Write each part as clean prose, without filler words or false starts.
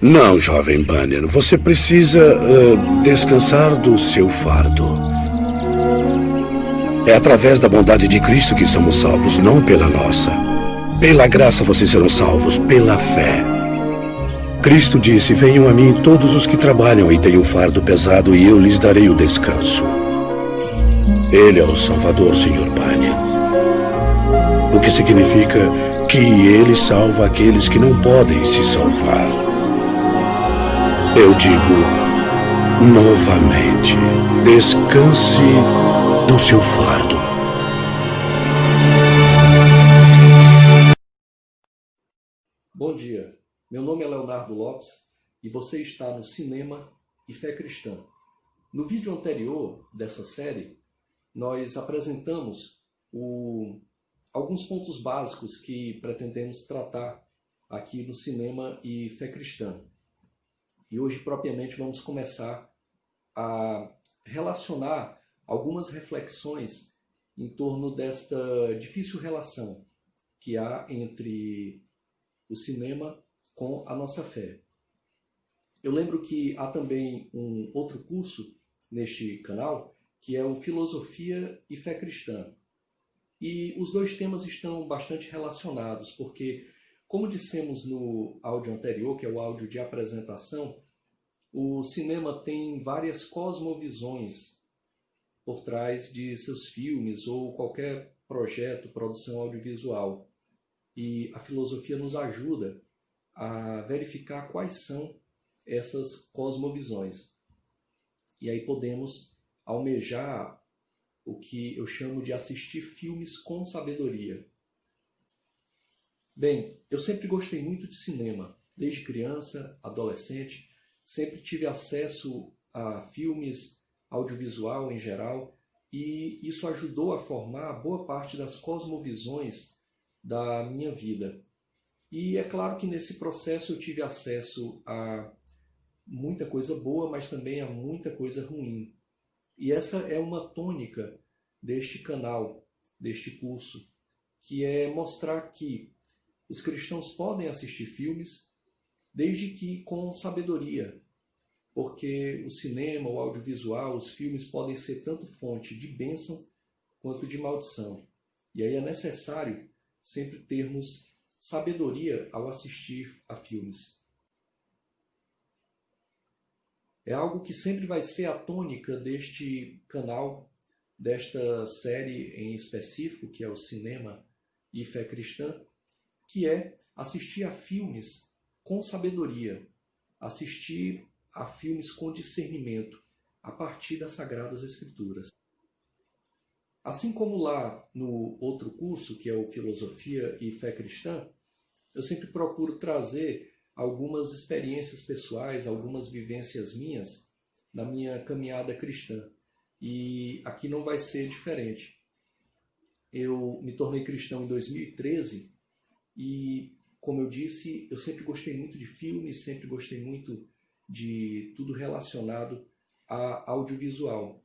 Não, jovem Banner. Você precisa descansar do seu fardo. É através da bondade de Cristo que somos salvos, não pela nossa. Pela graça vocês serão salvos, pela fé. Cristo disse: venham a mim todos os que trabalham e têm o fardo pesado, e eu lhes darei o descanso. Ele é o Salvador, Sr. Banner. O que significa que ele salva aqueles que não podem se salvar. Eu digo novamente: descanse do seu fardo. Bom dia, meu nome é Leonardo Lopes e você está no Cinema e Fé Cristã. No vídeo anterior dessa série, nós apresentamos alguns pontos básicos que pretendemos tratar aqui no Cinema e Fé Cristã. E hoje, propriamente, vamos começar a relacionar algumas reflexões em torno desta difícil relação que há entre o cinema com a nossa fé. Eu lembro que há também um outro curso neste canal, que é o Filosofia e Fé Cristã. E os dois temas estão bastante relacionados, porque, como dissemos no áudio anterior, que é o áudio de apresentação, o cinema tem várias cosmovisões por trás de seus filmes ou qualquer projeto, produção audiovisual. E a filosofia nos ajuda a verificar quais são essas cosmovisões. E aí podemos almejar o que eu chamo de assistir filmes com sabedoria. Bem, eu sempre gostei muito de cinema. Desde criança, adolescente, sempre tive acesso a filmes, audiovisual em geral, e isso ajudou a formar boa parte das cosmovisões da minha vida. E é claro que nesse processo eu tive acesso a muita coisa boa, mas também a muita coisa ruim. E essa é uma tônica deste canal, deste curso, que é mostrar que os cristãos podem assistir filmes, desde que com sabedoria, porque o cinema, o audiovisual, os filmes podem ser tanto fonte de bênção quanto de maldição. E aí é necessário sempre termos sabedoria ao assistir a filmes. É algo que sempre vai ser a tônica deste canal, desta série em específico, que é o Cinema e Fé Cristã, que é assistir a filmes com sabedoria, assistir a filmes com discernimento, a partir das Sagradas Escrituras. Assim como lá no outro curso, que é o Filosofia e Fé Cristã, eu sempre procuro trazer algumas experiências pessoais, algumas vivências minhas na minha caminhada cristã. E aqui não vai ser diferente. Eu me tornei cristão em 2013 e, como eu disse, eu sempre gostei muito de filmes, sempre gostei muito de tudo relacionado a audiovisual.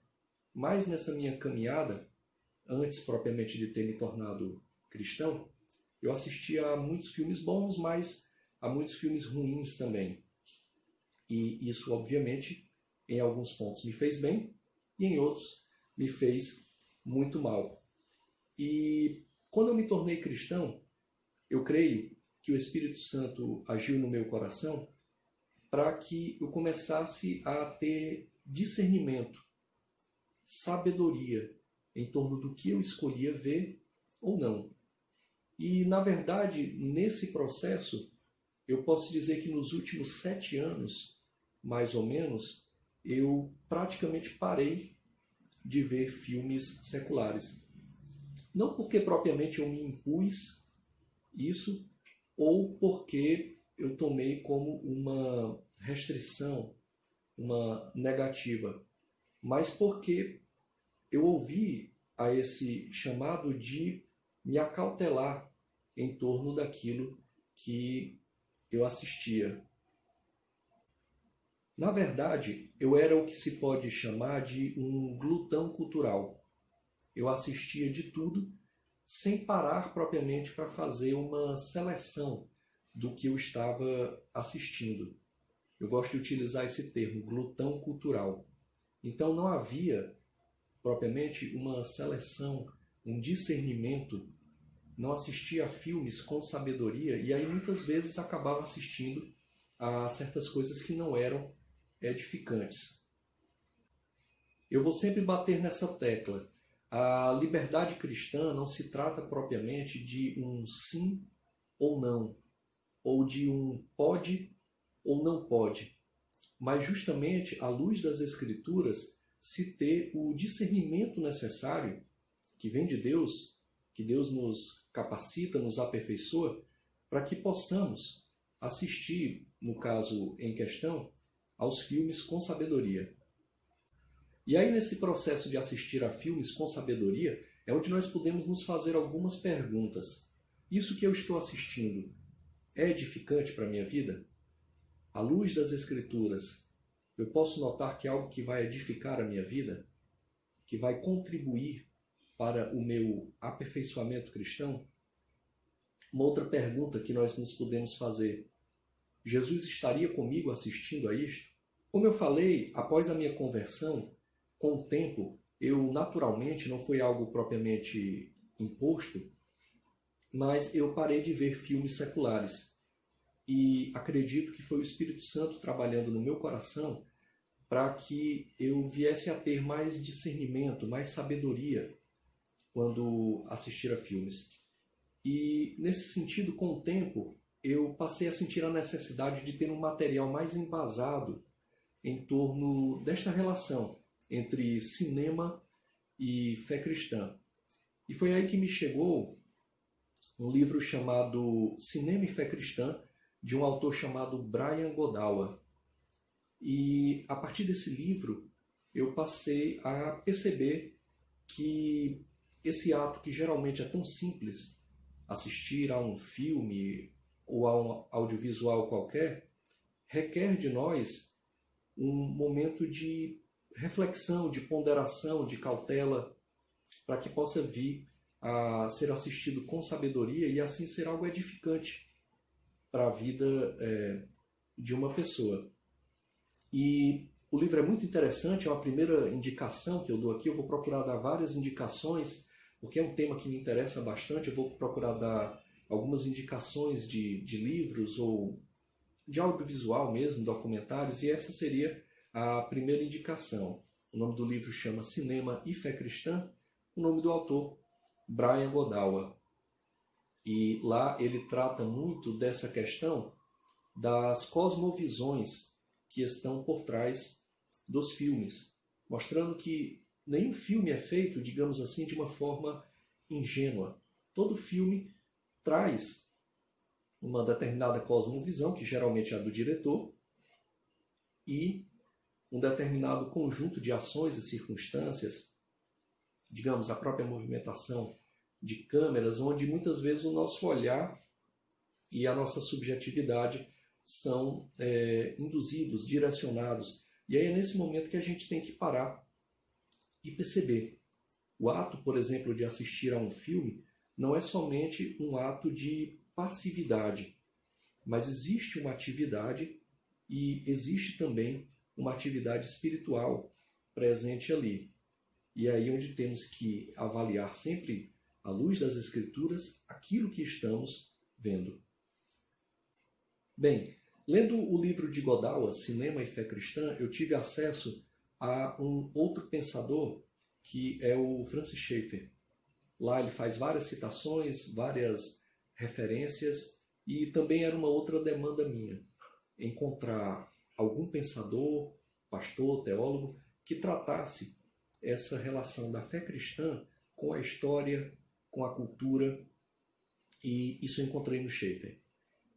Mas nessa minha caminhada, antes propriamente de ter me tornado cristão, eu assistia a muitos filmes bons, mas a muitos filmes ruins também. E isso, obviamente, em alguns pontos me fez bem e em outros me fez muito mal. E quando eu me tornei cristão, eu creio que o Espírito Santo agiu no meu coração para que eu começasse a ter discernimento, sabedoria em torno do que eu escolhia ver ou não. E, na verdade, nesse processo, eu posso dizer que nos últimos 7 anos, mais ou menos, eu praticamente parei de ver filmes seculares. Não porque propriamente eu me impus isso, ou porque eu tomei como uma restrição, uma negativa, mas porque eu ouvi a esse chamado de me acautelar em torno daquilo que eu assistia. Na verdade, eu era o que se pode chamar de um glutão cultural. Eu assistia de tudo, sem parar propriamente para fazer uma seleção do que eu estava assistindo. Eu gosto de utilizar esse termo, glutão cultural. Então não havia propriamente uma seleção, um discernimento, não assistia a filmes com sabedoria e aí muitas vezes acabava assistindo a certas coisas que não eram edificantes. Eu vou sempre bater nessa tecla. A liberdade cristã não se trata propriamente de um sim ou não, ou de um pode ou não pode, mas justamente à luz das Escrituras se ter o discernimento necessário que vem de Deus, que Deus nos capacita, nos aperfeiçoa, para que possamos assistir, no caso em questão, aos filmes com sabedoria. E aí, nesse processo de assistir a filmes com sabedoria, é onde nós podemos nos fazer algumas perguntas. Isso que eu estou assistindo é edificante para a minha vida? À luz das Escrituras, eu posso notar que é algo que vai edificar a minha vida? Que vai contribuir para o meu aperfeiçoamento cristão? Uma outra pergunta que nós nos podemos fazer: Jesus estaria comigo assistindo a isto? Como eu falei, após a minha conversão, com o tempo, eu naturalmente, não foi algo propriamente imposto, mas eu parei de ver filmes seculares. E acredito que foi o Espírito Santo trabalhando no meu coração para que eu viesse a ter mais discernimento, mais sabedoria quando assistir a filmes. E nesse sentido, com o tempo, eu passei a sentir a necessidade de ter um material mais embasado em torno desta relação entre cinema e fé cristã. E foi aí que me chegou um livro chamado Cinema e Fé Cristã, de um autor chamado Brian Godawa. E a partir desse livro eu passei a perceber que esse ato que geralmente é tão simples, assistir a um filme ou a um audiovisual qualquer, requer de nós um momento de reflexão, de ponderação, de cautela, para que possa vir a ser assistido com sabedoria e assim ser algo edificante para a vida de uma pessoa. E o livro é muito interessante, é uma primeira indicação que eu dou aqui. Eu vou procurar dar várias indicações, porque é um tema que me interessa bastante. Eu vou procurar dar algumas indicações de livros ou de audiovisual mesmo, documentários, e essa seria a primeira indicação. O nome do livro chama Cinema e Fé Cristã, o nome do autor, Brian Godawa. E lá ele trata muito dessa questão das cosmovisões que estão por trás dos filmes, mostrando que nenhum filme é feito, digamos assim, de uma forma ingênua. Todo filme traz uma determinada cosmovisão, que geralmente é a do diretor, e um determinado conjunto de ações e circunstâncias, digamos, a própria movimentação de câmeras, onde muitas vezes o nosso olhar e a nossa subjetividade são induzidos, direcionados. E aí é nesse momento que a gente tem que parar e perceber. O ato, por exemplo, de assistir a um filme não é somente um ato de passividade, mas existe uma atividade e existe também uma atividade espiritual presente ali. E é aí onde temos que avaliar sempre, à luz das Escrituras, aquilo que estamos vendo. Bem, lendo o livro de Godawa, Cinema e Fé Cristã, eu tive acesso a um outro pensador, que é o Francis Schaeffer. Lá ele faz várias citações, várias referências, e também era uma outra demanda minha, encontrar algum pensador, pastor, teólogo, que tratasse essa relação da fé cristã com a história, com a cultura, e isso eu encontrei no Schaeffer.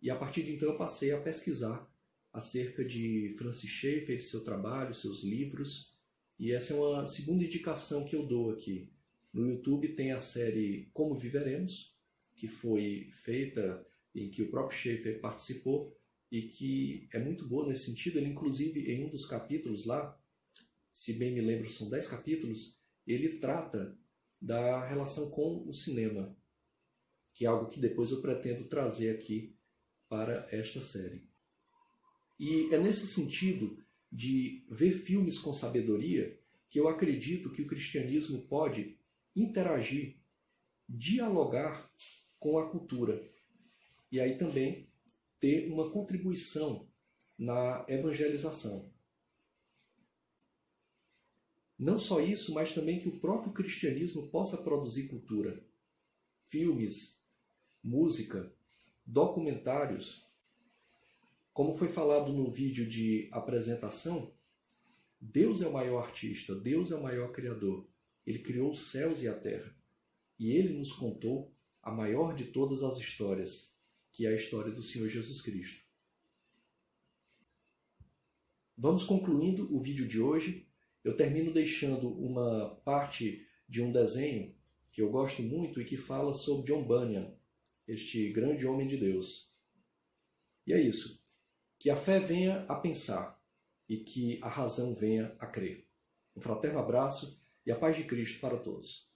E a partir de então eu passei a pesquisar acerca de Francis Schaeffer, de seu trabalho, seus livros, e essa é uma segunda indicação que eu dou aqui. No YouTube tem a série Como Viveremos, que foi feita, em que o próprio Schaeffer participou, e que é muito boa nesse sentido. Ele, inclusive, em um dos capítulos lá, se bem me lembro, são 10 capítulos, ele trata da relação com o cinema, que é algo que depois eu pretendo trazer aqui para esta série. E é nesse sentido de ver filmes com sabedoria que eu acredito que o cristianismo pode interagir, dialogar com a cultura. E aí também ter uma contribuição na evangelização. Não só isso, mas também que o próprio cristianismo possa produzir cultura. Filmes, música, documentários. Como foi falado no vídeo de apresentação, Deus é o maior artista, Deus é o maior criador. Ele criou os céus e a terra. E ele nos contou a maior de todas as histórias, que é a história do Senhor Jesus Cristo. Vamos concluindo o vídeo de hoje. Eu termino deixando uma parte de um desenho que eu gosto muito e que fala sobre John Bunyan, este grande homem de Deus. E é isso. Que a fé venha a pensar e que a razão venha a crer. Um fraterno abraço e a paz de Cristo para todos.